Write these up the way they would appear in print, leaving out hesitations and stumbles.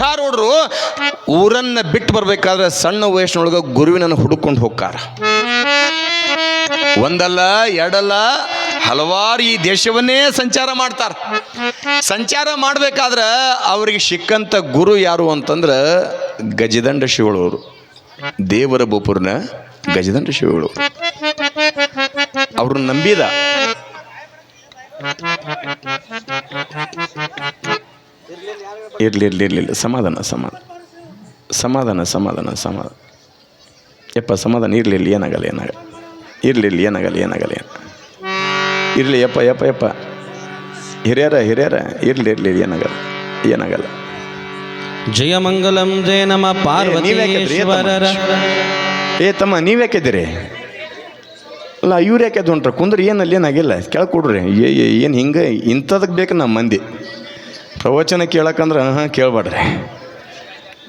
ಸಿದ್ಧಾರೂಢರು ಊರನ್ನ ಬಿಟ್ಟು ಬರ್ಬೇಕಾದ್ರೆ ಸಣ್ಣ ವಯಸ್ಸಿನೊಳಗೆ ಗುರುವಿನನ್ನು ಹುಡುಕೊಂಡು ಹೋಗ್ತಾರ. ಒಂದಲ್ಲ ಎರಡಲ್ಲ ಹಲವಾರು ಈ ದೇಶವನ್ನೇ ಸಂಚಾರ ಮಾಡ್ತಾರೆ. ಸಂಚಾರ ಮಾಡಬೇಕಾದ್ರೆ ಅವರಿಗೆ ಸಿಕ್ಕಂಥ ಗುರು ಯಾರು ಅಂತಂದ್ರೆ ಗಜದಂಡ ಶಿವಳವರು, ದೇವರ ಬೋಪುರನ ಗಜದಂಡ ಶಿವಗಳು. ಅವ್ರನ್ನ ನಂಬಿದ. ಇರ್ಲಿ ಸಮಾಧಾನ ಯಪ್ಪ ಸಮಾಧಾನ ಇರ್ಲಿ ಏನಾಗಲ್ಲ ಇರ್ಲಿ ಯಪ್ಪ ಹಿರಿಯರ ಇರ್ಲಿ ಏನಾಗಲ್ಲ. ಜಯ ಮಂಗಲಂ ಜಯ ನಮ ಪಾರ್ವತೀಶ್ವರರ. ತಮ್ಮ ನೀವ್ಯಾಕಿದ್ದೀರಿ? ಅಲ್ಲ ಇವ್ರು ಯಾಕೆ ಅದು ಹೊಂಟ್ರ? ಕುಂದ್ರೆ ಏನಲ್ಲಿ ಏನಾಗಿಲ್ಲ, ಕೆಳಗೆ ಕೊಡ್ರಿ. ಏನು ಹಿಂಗೆ ಇಂಥದಕ್ಕೆ ಬೇಕು ನಮ್ಮ ಮಂದಿ ಪ್ರವಚನ ಕೇಳಕ್ಕಂದ್ರೆ ಕೇಳಬೇಡ್ರಿ.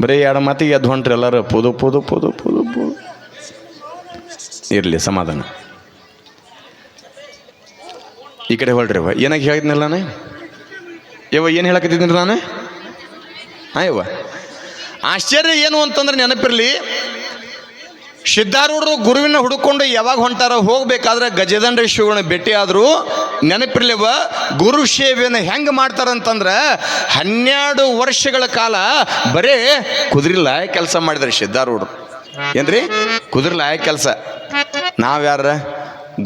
ಬರೀ ಎರಡು ಮಾತಿಗೆ ಎದ್ದು ಹೊಂಟ್ರಿ ಎಲ್ಲರೂ ಪೋದು. ಇರಲಿ ಸಮಾಧಾನ. ಈ ಕಡೆ ಹೊಳ್ರಿ ಏನಾಗಿ ಹೇಳಿದ್ನಲ್ಲ ನಾನು ಏನು ಹೇಳಕತ್ತಿದ್ದೀನಿ ನಾನು? ಆಶ್ಚರ್ಯ ಏನು ಅಂತಂದ್ರೆ ನೆನಪಿರಲಿ, ಸಿದ್ಧಾರೂಢರು ಗುರುವಿನ ಹುಡುಕೊಂಡು ಯಾವಾಗ ಹೊಂಟಾರ ಹೋಗ್ಬೇಕಾದ್ರೆ ಗಜದಂಡ ಶಿವನ ಭೇಟಿ ಆದರೂ ನೆನಪಿರ್ಲಿವ ಗುರು ಸೇವೆಯನ್ನು ಹೆಂಗೆ ಮಾಡ್ತಾರಂತಂದ್ರೆ 12 ವರ್ಷಗಳ ಕಾಲ ಬರೇ ಕುದುರೆಲಾಯ ಕೆಲಸ ಮಾಡಿದ್ದಾರೆ ಸಿದ್ಧಾರೂಢರು. ಏನ್ರಿ ಕುದುರೆಲಾಯ ಕೆಲಸ. ನಾವ್ಯಾರ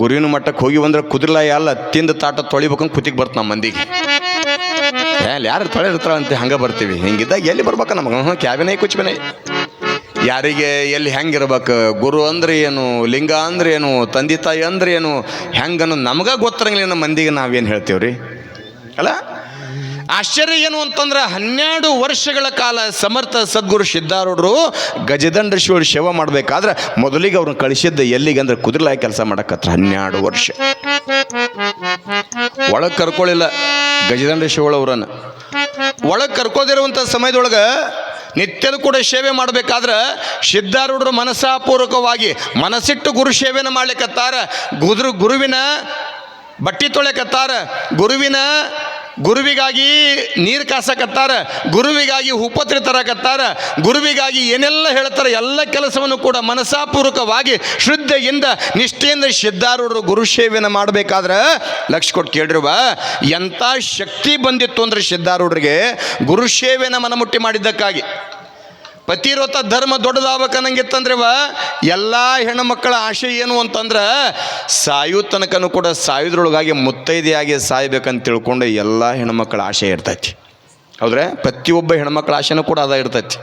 ಗುರುವಿನ ಮಟ್ಟಕ್ಕೆ ಹೋಗಿ ಬಂದ್ರೆ ಕುದುರೆಲಾಯ ಅಲ್ಲ, ತಿಂದು ತಾಟ ತೊಳಿಬೇಕಂತ ಕುತಿಗೆ ಬರ್ತ ನಮ್ಮ ಮಂದಿಗೆ. ಯಾರು ತೊಳೆದಿರ್ತಾಳಂತ ಹಂಗೆ ಬರ್ತೀವಿ. ಹಿಂಗಿದ್ದಾಗ ಎಲ್ಲಿ ಬರ್ಬೇಕ ನಮಗೆ? ಕ್ಯಾಬಿನೇ ಕುಚ್ಬಿನೇ. ಯಾರಿಗೆ ಎಲ್ಲಿ ಹೆಂಗಿರ್ಬೇಕು, ಗುರು ಅಂದ್ರೆ ಏನು, ಲಿಂಗ ಅಂದ್ರೆ ಏನು, ತಂದೆ ತಾಯಿ ಅಂದ್ರೆ ಏನು, ಹೆಂಗನ್ನು ನಮ್ಗೆ ಗೊತ್ತಿರಂಗಿಲ್ಲ ನಮ್ಮ ಮಂದಿಗೆ. ನಾವೇನು ಹೇಳ್ತೀವ್ರಿ ಅಲ್ಲ? ಆಶ್ಚರ್ಯ ಏನು ಅಂತಂದ್ರೆ 12 ವರ್ಷಗಳ ಕಾಲ ಸಮರ್ಥ ಸದ್ಗುರು ಸಿದ್ಧಾರೂಢರು ಗಜದಂಡ ಶಿವರ ಸೇವೆ ಮಾಡಬೇಕಾದ್ರೆ ಮೊದಲಿಗೆ ಅವ್ರನ್ನ ಕಳಿಸಿದ್ದ ಎಲ್ಲಿಗೆ ಅಂದ್ರೆ ಕುದುರೆಲಾಯ ಕೆಲಸ ಮಾಡಕತ್ರ. 12 ವರ್ಷ ಒಳಗೆ ಕರ್ಕೊಳ್ಳಿಲ್ಲ ಗಜದಂಡ ಶಿವಳವ್ರನ್ನ. ಒಳಗೆ ಕರ್ಕೋದಿರುವಂಥ ಸಮಯದೊಳಗೆ ನಿತ್ಯದ ಕೂಡ ಸೇವೆ ಮಾಡಬೇಕಾದ್ರೆ ಸಿದ್ಧಾರೂಢರು ಮನಸ್ಸಾಪೂರ್ವಕವಾಗಿ ಮನಸ್ಸಿಟ್ಟು ಗುರು ಸೇವೆನ ಮಾಡ್ಲಿಕ್ಕತ್ತಾರ. ಗುರುವಿನ ಬಟ್ಟಿ ತೊಳೆಕತ್ತಾರ, ಗುರುವಿಗಾಗಿ ನೀರು ಕಾಸಕತ್ತಾರ, ಗುರುವಿಗಾಗಿ ಉಪತ್ರಿ ತರಕತ್ತಾರ, ಗುರುವಿಗಾಗಿ ಏನೆಲ್ಲ ಹೇಳ್ತಾರೆ ಎಲ್ಲ ಕೆಲಸವನ್ನು ಕೂಡ ಮನಸ್ಸಾಪೂರ್ವಕವಾಗಿ ಶ್ರದ್ಧೆಯಿಂದ ನಿಷ್ಠೆಯಿಂದ ಸಿದ್ಧಾರೂಢರು ಗುರು ಸೇವೆಯನ್ನು ಮಾಡಬೇಕಾದ್ರೆ ಲಕ್ಷ್ಯ ಕೊಟ್ಟು ಕೇಳಿರುವ ಎಂಥ ಶಕ್ತಿ ಬಂದಿತ್ತು ಅಂದರೆ ಸಿದ್ಧಾರೂಢರಿಗೆ ಗುರು ಸೇವೆಯನ್ನು ಮನಮುಟ್ಟಿ ಮಾಡಿದ್ದಕ್ಕಾಗಿ. ಪತಿವ್ರತ ಧರ್ಮ ದೊಡ್ಡದಾಗಬೇಕನ್ನಂಗಿತ್ತಂದ್ರೆ ಎಲ್ಲ ಹೆಣ್ಣುಮಕ್ಕಳ ಆಶೆ ಏನು ಅಂತಂದ್ರೆ ಸಾಯು ತನಕನೂ ಕೂಡ ಸಾಯುದ್ರೊಳಗಾಗಿ ಮುತ್ತೈದೆಯಾಗಿ ಸಾಯ್ಬೇಕಂತ ತಿಳ್ಕೊಂಡು ಎಲ್ಲ ಹೆಣ್ಮಕ್ಳ ಆಶೆ ಇರ್ತೈತಿ. ಹೌದ್ರೆ ಪ್ರತಿಯೊಬ್ಬ ಹೆಣ್ಮಕ್ಳ ಆಶೆನೂ ಕೂಡ ಅದ ಇರ್ತೈತಿ.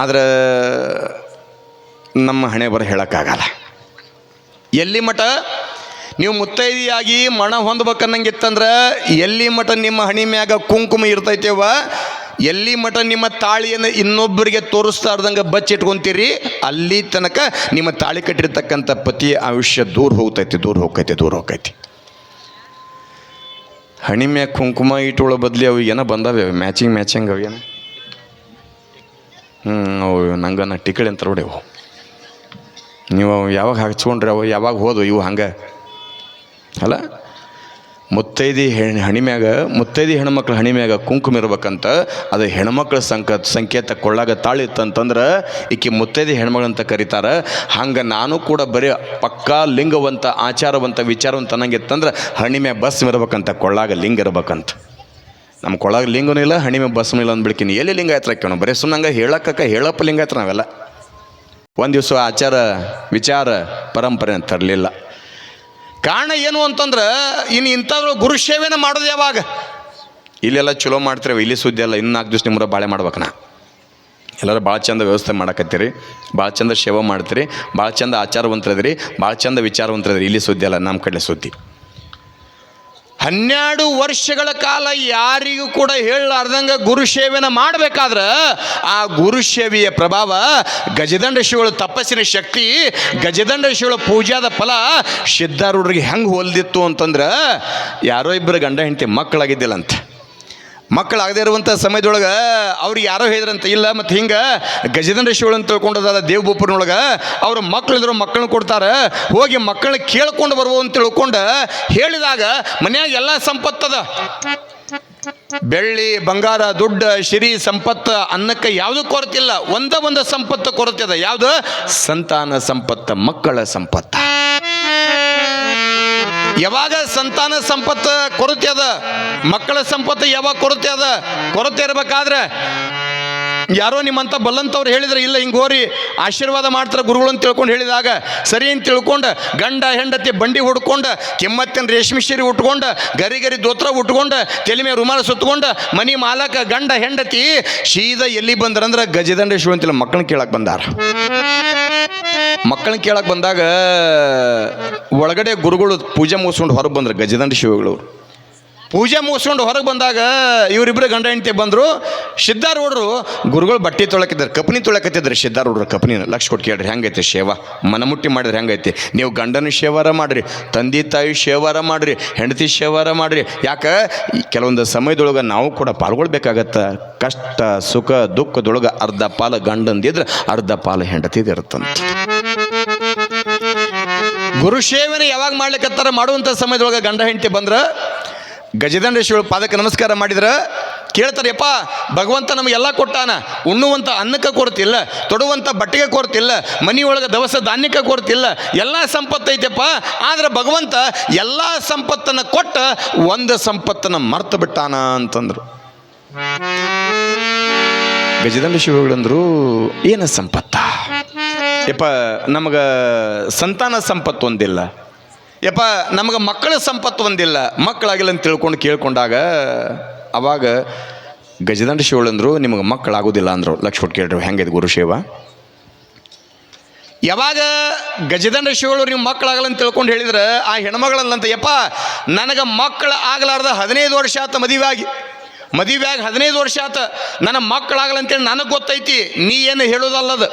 ಆದ್ರೆ ನಮ್ಮ ಹಣೆ ಬರ ಹೇಳೋಕ್ಕಾಗಲ್ಲ. ಎಲ್ಲಿ ಮಠ ನೀವು ಮುತ್ತೈದೆಯಾಗಿ ಮಣ ಹೊಂದ್ಬೇಕನ್ನಂಗಿತ್ತಂದ್ರೆ ಎಲ್ಲಿ ಮಠ ನಿಮ್ಮ ಹಣಿ ಮ್ಯಾಗ ಕುಂಕುಮ ಇರ್ತೈತೇವ, ಎಲ್ಲಿ ಮಠ ನಿಮ್ಮ ತಾಳಿಯನ್ನು ಇನ್ನೊಬ್ಬರಿಗೆ ತೋರಿಸ್ತಾ ಇರ್ದಂಗೆ ಬಚ್ಚಿಟ್ಕೊಂತೀರಿ, ಅಲ್ಲಿ ತನಕ ನಿಮ್ಮ ತಾಳಿ ಕಟ್ಟಿರ್ತಕ್ಕಂಥ ಪತಿಯ ಆಯುಷ್ಯ ದೂರ ಹೋಗ್ತೈತಿ. ಹಣಿ ಮ್ಯಾಗ ಕುಂಕುಮ ಇಟ್ಟುಗಳ ಬದಲಿ ಅವು ಏನೋ ಬಂದಾವೆ ಮ್ಯಾಚಿಂಗ್ ಅವೇನು ಅವು ನಂಗೆ ಟಿಕಳಿ ಅಂತ ನೋಡಿ. ಅವು ನೀವು ಯಾವಾಗ ಹಾಕ್ಸ್ಕೊಂಡ್ರಿ ಅವು ಯಾವಾಗ ಹೋದವು ಇವು ಹಂಗೆ ಅಲ್ಲ. ಮುತ್ತೈದಿ ಹೆಣ್ಮಕ್ಳ ಹಣಿ ಮ್ಯಾಗ ಕುಂಕುಮ ಇರ್ಬೇಕಂತ. ಅದು ಹೆಣ್ಮಕ್ಳ ಸಂಕೇತ ಕೊಳ್ಳಾಗ ತಾಳಿತ್ತಂತಂದ್ರೆ ಈಕೆ ಮುತ್ತೈದಿ ಹೆಣ್ಮಗಳಂತ ಕರೀತಾರೆ. ಹಂಗೆ ನಾನು ಕೂಡ ಬರೀ ಪಕ್ಕಾ ಲಿಂಗವಂತ ಆಚಾರವಂತ ವಿಚಾರವಂತ ಅನ್ನಂಗಿತ್ತಂದ್ರೆ ಹಣಿ ಮ್ಯಾಗ ಬಸ್ ಇರ್ಬೇಕಂತ, ಕೊಳ್ಳಾಗ ಲಿಂಗ ಇರ್ಬೇಕಂತ. ನಮ್ಮ ಕೊಳ್ಳಾಗ ಲಿಂಗನೂ ಇಲ್ಲ, ಹಣಿ ಮ್ಯಾಗ ಬಸ್ ಇಲ್ಲ ಅಂದ್ಬಿಡ್ತೀನಿ. ಎಲ್ಲಿ ಲಿಂಗಾಯತ್ರ ಹಾಕ್ಯವ ಬರೀ ಸುಮ್ಮನೆ ಹೇಳಪ್ಪ ಲಿಂಗಾಯತ್ರ ನಾವೆಲ್ಲ. ಒಂದು ದಿವಸ ಆಚಾರ ವಿಚಾರ ಪರಂಪರೆ ಅಂತ ತರಲಿಲ್ಲ. ಕಾರಣ ಏನು ಅಂತಂದ್ರೆ ಇನ್ನು ಇಂಥವ್ರು ಗುರು ಸೇವೆನ ಮಾಡೋದು ಯಾವಾಗ? ಇಲ್ಲೆಲ್ಲ ಚಲೋ ಮಾಡ್ತೀರಿ, ಇಲ್ಲಿ ಸುದ್ದಿ ಅಲ್ಲ. ಇನ್ನು 4 ದಿವಸ ನಿಮ್ಮರ ಬಾಳೆ ಮಾಡ್ಬೇಕನ. ಎಲ್ಲರೂ ಭಾಳ ಚಂದ ವ್ಯವಸ್ಥೆ ಮಾಡಕತ್ತೀರಿ, ಭಾಳ ಚಂದ ಸೇವೆ ಮಾಡ್ತೀರಿ, ಭಾಳ ಚಂದ ಆಚಾರವಂತರದಿರಿ, ಭಾಳ ಚಂದ ವಿಚಾರವಂತರದಿರಿ. ಇಲ್ಲಿ ಸುದ್ದಿ ಅಲ್ಲ, ನಮ್ಮ ಕಡೆ ಸುದ್ದಿ. 12 ವರ್ಷಗಳ ಕಾಲ ಯಾರಿಗೂ ಕೂಡ ಹೇಳಲಾರ್ದಂಗೆ ಗುರು ಸೇವೆನ ಮಾಡಬೇಕಾದ್ರೆ ಆ ಗುರು ಸೇವೆಯ ಪ್ರಭಾವ, ಗಜದಂಡ ಶಿವಳ ತಪಸ್ಸಿನ ಶಕ್ತಿ, ಗಜದಂಡ ಶಿವಳ ಪೂಜಾದ ಫಲ ಸಿದ್ಧಾರೂಢರಿಗೆ ಹೆಂಗೆ ಹೋಲ್ದಿತ್ತು ಅಂತಂದ್ರೆ ಯಾರೋ ಇಬ್ಬರು ಗಂಡ ಹೆಂಡತಿ ಮಕ್ಕಳಾಗಿದ್ದಿಲ್ಲಂತ. ಮಕ್ಕಳಾಗದೇ ಇರುವಂಥ ಸಮಯದೊಳಗೆ ಅವ್ರಿಗೆ ಯಾರೋ ಹೇಳಿದ್ರಂತ, ಇಲ್ಲ ಮತ್ತು ಹಿಂಗೆ ಗಜದಂಡ ಶಿವಳು ಅಂತ ತಿಳ್ಕೊಂಡದ ದೇವಭೂಪುರನೊಳಗೆ ಅವ್ರ ಮಕ್ಕಳಿದ್ರು ಮಕ್ಕಳನ್ನ ಕೊಡ್ತಾರೆ, ಹೋಗಿ ಮಕ್ಕಳನ್ನ ಕೇಳ್ಕೊಂಡು ಬರ್ಬೋದು ಅಂತ ತಿಳ್ಕೊಂಡು ಹೇಳಿದಾಗ ಮನ್ಯಾಗ ಎಲ್ಲ ಸಂಪತ್ತದ. ಬೆಳ್ಳಿ ಬಂಗಾರ ದುಡ್ಡು ಶಿರಿ ಸಂಪತ್ತು ಅನ್ನಕ್ಕೆ ಯಾವುದು ಕೊರತಿಲ್ಲ. ಒಂದು ಸಂಪತ್ತು ಕೊರತೆ ಅದ. ಯಾವುದು? ಸಂತಾನ ಸಂಪತ್ತು, ಮಕ್ಕಳ ಸಂಪತ್ತು. ಯಾವಾಗ ಸಂತಾನ ಸಂಪತ್ತು ಕೊರತೆ ಅದ, ಮಕ್ಕಳ ಸಂಪತ್ತು ಯಾವಾಗ ಕೊರತೆ ಅದ, ಕೊರತೆ ಇರಬೇಕಾದ್ರೆ ಯಾರೋ ನಿಮ್ಮಂತ ಬಲ್ಲಂತವ್ರು ಹೇಳಿದ್ರೆ ಇಲ್ಲ ಹಿಂಗೆ ಹೋರಿ ಆಶೀರ್ವಾದ ಮಾಡ್ತಾರೆ ಗುರುಗಳು ಅಂತ ತಿಳ್ಕೊಂಡು ಹೇಳಿದಾಗ ಸರಿ ಅಂತ ತಿಳ್ಕೊಂಡು ಗಂಡ ಹೆಂಡತಿ ಬಂಡಿ ಹುಡ್ಕೊಂಡು ಕೆಮ್ಮತ್ತಿನ ರೇಷ್ಮೆ ಸೀರೆ ಉಟ್ಕೊಂಡು ಗರಿ ಗರಿ ದೋತ್ರ ಉಟ್ಕೊಂಡು ತಲೆ ಮೇಲೆ ರುಮಾಲ ಸುತ್ಕೊಂಡು ಮನಿ ಮಾಲಕ ಗಂಡ ಹೆಂಡತಿ ಸೀದಾ ಎಲ್ಲಿ ಬಂದ್ರಂದ್ರೆ ಗಜದಂಡೇಶ್ವರ ಅಂತಿಲ್ಲ ಮಕ್ಕಳನ್ನ ಕೇಳಕ್ಕೆ ಬಂದಾರ. ಮಕ್ಕಳನ್ನ ಕೇಳಕ್ಕೆ ಬಂದಾಗ ಒಳಗಡೆ ಗುರುಗಳು ಪೂಜೆ ಮುಗಿಸ್ಕೊಂಡು ಹೊರಗೆ ಬಂದ್ರು. ಗಜದಂಡ ಶಿವಗಳವರು ಪೂಜೆ ಮುಗಿಸ್ಕೊಂಡು ಹೊರಗೆ ಬಂದಾಗ ಇವರಿಬ್ಬರು ಗಂಡ ಹೆಂಡತಿ ಬಂದರು. ಸಿದ್ಧಾರೂಢರು ಗುರುಗಳು ಬಟ್ಟೆ ತೊಳಕಿದ್ದಾರೆ, ಕಪನಿ ತೊಳಕತ್ತಿದ್ರು. ಸಿದ್ಧಾರೂಢರು ಕಪನಿನ ಲಕ್ಷ ಕೊಟ್ಟು ಕೇಳ್ರಿ ಹೆಂಗೈತೆ ಸೇವಾ, ಮನಮುಟ್ಟಿ ಮಾಡಿದ್ರೆ ಹೆಂಗೈತಿ. ನೀವು ಗಂಡನ ಸೇವಾರ ಮಾಡಿರಿ, ತಂದೆ ತಾಯಿ ಸೇವಾರ ಮಾಡಿರಿ, ಹೆಂಡತಿ ಸೇವಾರ ಮಾಡಿರಿ. ಯಾಕೆ ಕೆಲವೊಂದು ಸಮಯದೊಳಗೆ ನಾವು ಕೂಡ ಪಾಲ್ಗೊಳ್ಬೇಕಾಗತ್ತೆ. ಕಷ್ಟ ಸುಖ ದುಃಖದೊಳಗೆ ಅರ್ಧ ಪಾಲು ಗಂಡಂದಿದ್ರೆ ಅರ್ಧ ಪಾಲು ಹೆಂಡತಿದಿರುತ್ತಂತ. ಗುರು ಸೇವನೆ ಯಾವಾಗ ಮಾಡ್ಲಿಕ್ಕತ್ತಾರ ಮಾಡುವಂಥ ಸಮಯದೊಳಗೆ ಗಂಡ ಹೆಂಡತಿ ಬಂದ್ರೆ ಗಜದಂಡೇಶ್ವರ ಪಾದಕ್ಕೆ ನಮಸ್ಕಾರ ಮಾಡಿದ್ರೆ ಕೇಳ್ತಾರೆ, ಯಪ್ಪ ಭಗವಂತ ನಮಗೆಲ್ಲ ಕೊಟ್ಟಾನ, ಉಣ್ಣುವಂಥ ಅನ್ನಕ್ಕೆ ಕೊರತಿಲ್ಲ, ತೊಡುವಂಥ ಬಟ್ಟೆಗೆ ಕೊರತಿಲ್ಲ, ಮನೆಯೊಳಗೆ ದವಸ ಧಾನ್ಯಕ್ಕೆ ಕೊರತಿಲ್ಲ, ಎಲ್ಲ ಸಂಪತ್ತು ಐತೆಪ್ಪ. ಆದರೆ ಭಗವಂತ ಎಲ್ಲ ಸಂಪತ್ತನ್ನು ಕೊಟ್ಟ ಒಂದು ಸಂಪತ್ತನ್ನು ಮರ್ತು ಬಿಟ್ಟಾನ ಅಂತಂದರು. ಗಜದಂಡ ಶಿವಗಳಂದ್ರು ಏನು ಸಂಪತ್ತ ಯಪ್ಪ, ನಮಗೆ ಸಂತಾನ ಸಂಪತ್ತು ಒಂದಿಲ್ಲ ಯಪ್ಪ, ನಮಗೆ ಮಕ್ಕಳ ಸಂಪತ್ತು ಒಂದಿಲ್ಲ, ಮಕ್ಕಳಾಗಿಲ್ಲ ಅಂತ ತಿಳ್ಕೊಂಡು ಕೇಳ್ಕೊಂಡಾಗ ಅವಾಗ ಗಜದಂಡ ಶಿವಳಂದ್ರು ನಿಮಗೆ ಮಕ್ಕಳಾಗೋದಿಲ್ಲ ಅಂದರು. ಲಕ್ಷ ಕೊಟ್ಟು ಕೇಳ್ರಿ ಹೆಂಗೈತೆ ಗುರುಶೇವ. ಯಾವಾಗ ಗಜದಂಡ ಶಿವಳು ನೀವು ಮಕ್ಕಳಾಗಲ್ಲ ಅಂತ ತಿಳ್ಕೊಂಡು ಹೇಳಿದ್ರೆ ಆ ಹೆಣ್ಮಗಳಲ್ಲಂತ ಯಪ್ಪ ನನಗೆ ಮಕ್ಕಳು ಆಗಲಾರ್ದ 15 ವರ್ಷ ಆತ ಮದುವೆಯಾಗಿ 15 ವರ್ಷ ಆತ, ನನ್ನ ಮಕ್ಕಳಾಗಲ್ಲ ಅಂತೇಳಿ ನನಗೆ ಗೊತ್ತೈತಿ, ನೀ ಏನು ಹೇಳೋದಲ್ಲದು.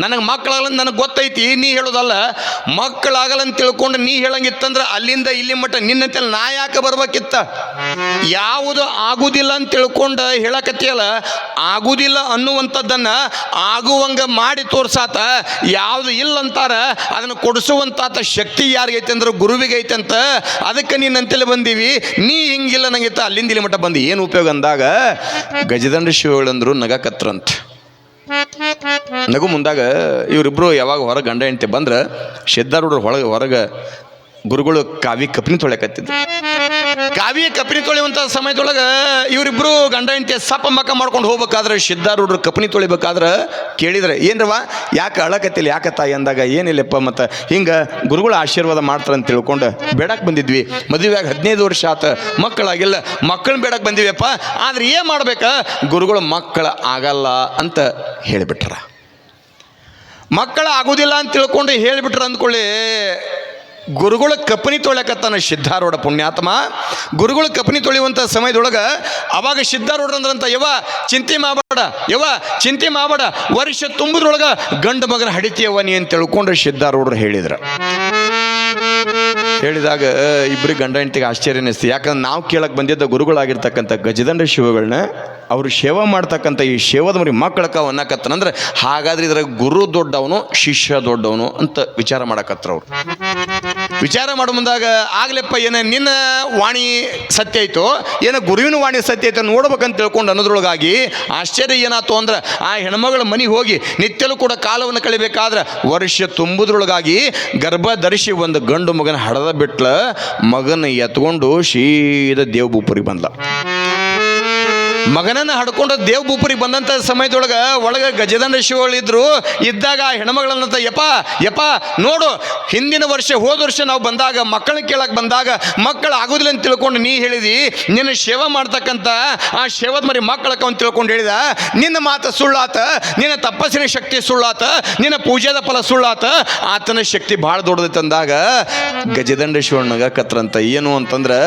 ನನಗೆ ಮಕ್ಕಳಾಗಲ್ಲ ನನಗೆ ಗೊತ್ತೈತಿ, ನೀ ಹೇಳೋದಲ್ಲ. ಮಕ್ಕಳಾಗಲ್ಲ ಅಂತ ತಿಳ್ಕೊಂಡು ನೀ ಹೇಳಂಗಿತ್ತಂದ್ರೆ ಅಲ್ಲಿಂದ ಇಲ್ಲಿ ಮಟ್ಟ ನಿನ್ನಂತೆಲ್ಲ ನಾ ಯಾಕೆ ಬರ್ಬೇಕಿತ್ತ? ಯಾವುದು ಆಗುವುದಿಲ್ಲ ಅಂತ ತಿಳ್ಕೊಂಡು ಹೇಳಕತ್ತಿಯಲ್ಲ, ಆಗುವುದಿಲ್ಲ ಅನ್ನುವಂಥದ್ದನ್ನು ಆಗುವಂಗ ಮಾಡಿ ತೋರ್ಸಾತ. ಯಾವುದು ಇಲ್ಲ ಅಂತಾರ ಅದನ್ನು ಕೊಡಿಸುವಂತಾತ ಶಕ್ತಿ ಯಾರಿಗೈತೆ ಅಂದ್ರೆ ಗುರುವಿಗೆ ಐತೆ ಅಂತ. ಅದಕ್ಕೆ ನೀನಂತೆಲ್ಲ ಬಂದೀವಿ, ನೀ ಹಿಂಗಿಲ್ಲ ನಂಗಿತ್ತ, ಅಲ್ಲಿಂದ ಇಲ್ಲಿ ಮಟ್ಟ ಬಂದು ಏನು ಉಪಯೋಗ ಅಂದಾಗ ಗಜದಂಡ ಶಿವಗಳಂದ್ರು ನಗಕತ್ರಂತ. ನಗು ಮುಂದಾಗ ಇವರಿಬ್ಬರು ಯಾವಾಗ ಹೊರಗೆ ಗಂಡ ಹೆಂಡತಿ ಬಂದ್ರೆ ಸಿದ್ಧಾರೂಢರು ಹೊರಗೆ ಗುರುಗಳು ಕಾವಿ ಕಪ್ನಿ ತೊಳೆಕತ್ತಿದ್ರು. ಕಾವಿ ಕಪ್ನಿ ತೊಳೆಯುವಂಥ ಸಮಯದೊಳಗೆ ಇವರಿಬ್ಬರು ಗಂಡ ಹೆಂಡತಿ ಸಪ್ಪ ಮಕ್ಕ ಮಾಡ್ಕೊಂಡು ಹೋಗ್ಬೇಕಾದ್ರೆ ಸಿದ್ಧಾರೂಢರು ಕಪ್ನಿ ತೊಳಿಬೇಕಾದ್ರೆ ಕೇಳಿದ್ರೆ ಏನ್ರವ ಯಾಕೆ ಅಳಕತ್ತಿಲ್ಲ ಯಾಕೆ ತಾಯಿ ಅಂದಾಗ ಏನಿಲ್ಲಪ್ಪ ಮತ್ತು ಹಿಂಗೆ ಗುರುಗಳು ಆಶೀರ್ವಾದ ಮಾಡ್ತಾರೆ ಅಂತ ತಿಳ್ಕೊಂಡು ಬೇಡಕ್ಕೆ ಬಂದಿದ್ವಿ, ಮದುವೆಯಾಗಿ 15 ವರ್ಷ ಆತ, ಮಕ್ಕಳಾಗಿಲ್ಲ, ಮಕ್ಕಳನ್ನ ಬೇಡಕ್ಕೆ ಬಂದಿವಿಯಪ್ಪ. ಆದ್ರೆ ಏನು ಮಾಡ್ಬೇಕಾ, ಗುರುಗಳು ಮಕ್ಕಳು ಆಗಲ್ಲ ಅಂತ ಹೇಳಿಬಿಟ್ರ. ಮಕ್ಕಳು ಆಗೋದಿಲ್ಲ ಅಂತ ತಿಳ್ಕೊಂಡು ಹೇಳಿಬಿಟ್ರ ಅಂದ್ಕೊಳ್ಳಿ. ಗುರುಗಳು ಕಪನಿ ತೊಳೆಕತ್ತಾನ ಸಿದ್ಧಾರೂಢ ಪುಣ್ಯಾತ್ಮ. ಗುರುಗಳು ಕಪನಿ ತೊಳೆಯುವಂಥ ಸಮಯದೊಳಗೆ ಅವಾಗ ಸಿದ್ಧಾರೂಢರಂದ್ರಂತ ಯವ ಚಿಂತೆ ಮಾಡಬೇಡ, ಯವ ಚಿಂತೆ ಮಾಡಬೇಡ, ವರ್ಷ ತುಂಬುದ್ರೊಳಗೆ ಗಂಡು ಮಗನ ಹಡಿತೀಯವ ನೀ ಅಂತ ತಿಳ್ಕೊಂಡ್ರೆ ಸಿದ್ಧಾರೂಢರು ಹೇಳಿದ್ರು. ಹೇಳಿದಾಗ ಇಬ್ಬರಿಗೆ ಗಂಡ ಹೆಂಡತಿಗೆ ಆಶ್ಚರ್ಯ ಅನ್ನಿಸ್ತು. ಯಾಕಂದ್ರೆ ನಾವು ಕೇಳಕ್ಕೆ ಬಂದಿದ್ದ ಗುರುಗಳಾಗಿರ್ತಕ್ಕಂಥ ಗಜದಂಡ ಶಿವಗಳನ್ನ ಅವರು ಸೇವಾ ಮಾಡ್ತಕ್ಕಂಥ ಈ ಸೇವದ ಮರಿ ಮಕ್ಕಳಕ್ಕ ಅನ್ನಕತ್ತನಂದ್ರೆ ಹಾಗಾದ್ರೆ ಇದ್ರಾಗ ಗುರು ದೊಡ್ಡವನು ಶಿಷ್ಯ ದೊಡ್ಡವನು ಅಂತ ವಿಚಾರ ಮಾಡಕತ್ತವ್ರು. ವಿಚಾರ ಮಾಡೋ ಮುಂದಾಗ ಆಗ್ಲೆಪ್ಪ ಏನ ನಿನ್ನ ವಾಣಿ ಸತ್ಯ ಐತೋ ಏನೋ ಗುರುವಿನ ವಾಣಿ ಸತ್ಯ ಐತೋ ನೋಡ್ಬೇಕಂತ ತಿಳ್ಕೊಂಡು ಅನ್ನೋದ್ರೊಳಗಾಗಿ ಆಶ್ಚರ್ಯ ಏನಾಯ್ತು ಅಂದ್ರೆ ಆ ಹೆಣ್ಮಗಳ ಮನೆಗೆ ಹೋಗಿ ನಿತ್ಯಲೂ ಕೂಡ ಕಾಲವನ್ನು ಕಳಿಬೇಕಾದ್ರೆ ವರ್ಷ ತುಂಬುದ್ರೊಳಗಾಗಿ ಗರ್ಭ ಧರಿಸಿ ಒಂದು ಗಂಡು ಮಗನ ಹಡದ ಬಿಟ್ಲ. ಮಗನ ಎತ್ಕೊಂಡು ಸೀದಾ ದೇವಭೂಪುರಿಗೆ ಬಂದ್ಲ. ಮಗನನ್ನು ಹಡ್ಕೊಂಡು ದೇವಭೂಪುರಿಗೆ ಬಂದಂಥ ಸಮಯದೊಳಗೆ ಒಳಗೆ ಗಜದಂಡ ಶಿವಗಳಿದ್ರು. ಇದ್ದಾಗ ಆ ಹೆಣ್ಮಗಳನ್ನಂತ ಯಪ್ಪ ನೋಡು, ಹಿಂದಿನ ವರ್ಷ ಹೋದ ವರ್ಷ ನಾವು ಬಂದಾಗ ಮಕ್ಕಳನ್ನ ಕೇಳಕ್ಕೆ ಬಂದಾಗ ಮಕ್ಕಳು ಆಗೋದಿಲ್ಲ ಅಂತ ತಿಳ್ಕೊಂಡು ನೀ ಹೇಳಿದಿ, ನಿನ್ನ ಸೇವೆ ಮಾಡ್ತಕ್ಕಂಥ ಆ ಸೇವದ ಮರಿ ಮಕ್ಕಳಕ್ಕ ಅಂತ ತಿಳ್ಕೊಂಡು ಹೇಳಿದ. ನಿನ್ನ ಮಾತು ಸುಳ್ಳಾತ, ನಿನ್ನ ತಪಸ್ಸಿನ ಶಕ್ತಿ ಸುಳ್ಳಾತ, ನಿನ್ನ ಪೂಜೆದ ಫಲ ಸುಳ್ಳಾತ, ಆತನ ಶಕ್ತಿ ಭಾಳ ದೊಡ್ಡದೈತೆ ಅಂದಾಗ ಗಜದಂಡ ಶಿವಣ್ಣಗ ಕತ್ರಂತ. ಏನು ಅಂತಂದ್ರೆ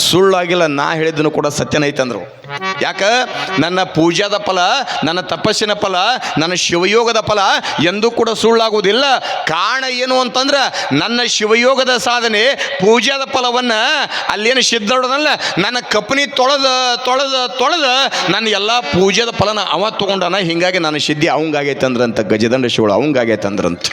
ಸುಳ್ಳಾಗಿಲ್ಲ, ನಾ ಹೇಳಿದ್ದನು ಕೂಡ ಸತ್ಯನೈತಂದ್ರು. ಯಾಕ ನನ್ನ ಪೂಜಾದ ಫಲ, ನನ್ನ ತಪಸ್ಸಿನ ಫಲ, ನನ್ನ ಶಿವಯೋಗದ ಫಲ ಎಂದೂ ಕೂಡ ಸುಳ್ಳಾಗುವುದಿಲ್ಲ. ಕಾರಣ ಏನು ಅಂತಂದ್ರೆ ನನ್ನ ಶಿವಯೋಗದ ಸಾಧನೆ ಪೂಜಾದ ಫಲವನ್ನು ಅಲ್ಲೇನು ಸಿದ್ಧಡೋದಲ್ಲ, ನನ್ನ ಕಪನಿ ತೊಳೆದ ನನ್ನ ಎಲ್ಲ ಪೂಜಾದ ಫಲನ ಅವ ತೊಗೊಂಡನ. ಹಿಂಗಾಗಿ ನನ್ನ ಸಿದ್ಧಿ ಅವಂಗಾಗೈತೆ ಅಂದ್ರಂತ ಗಜದಂಡ ಶಿವಳು ಅವಂಗಾಗೈತೆ ಅಂದ್ರಂತ.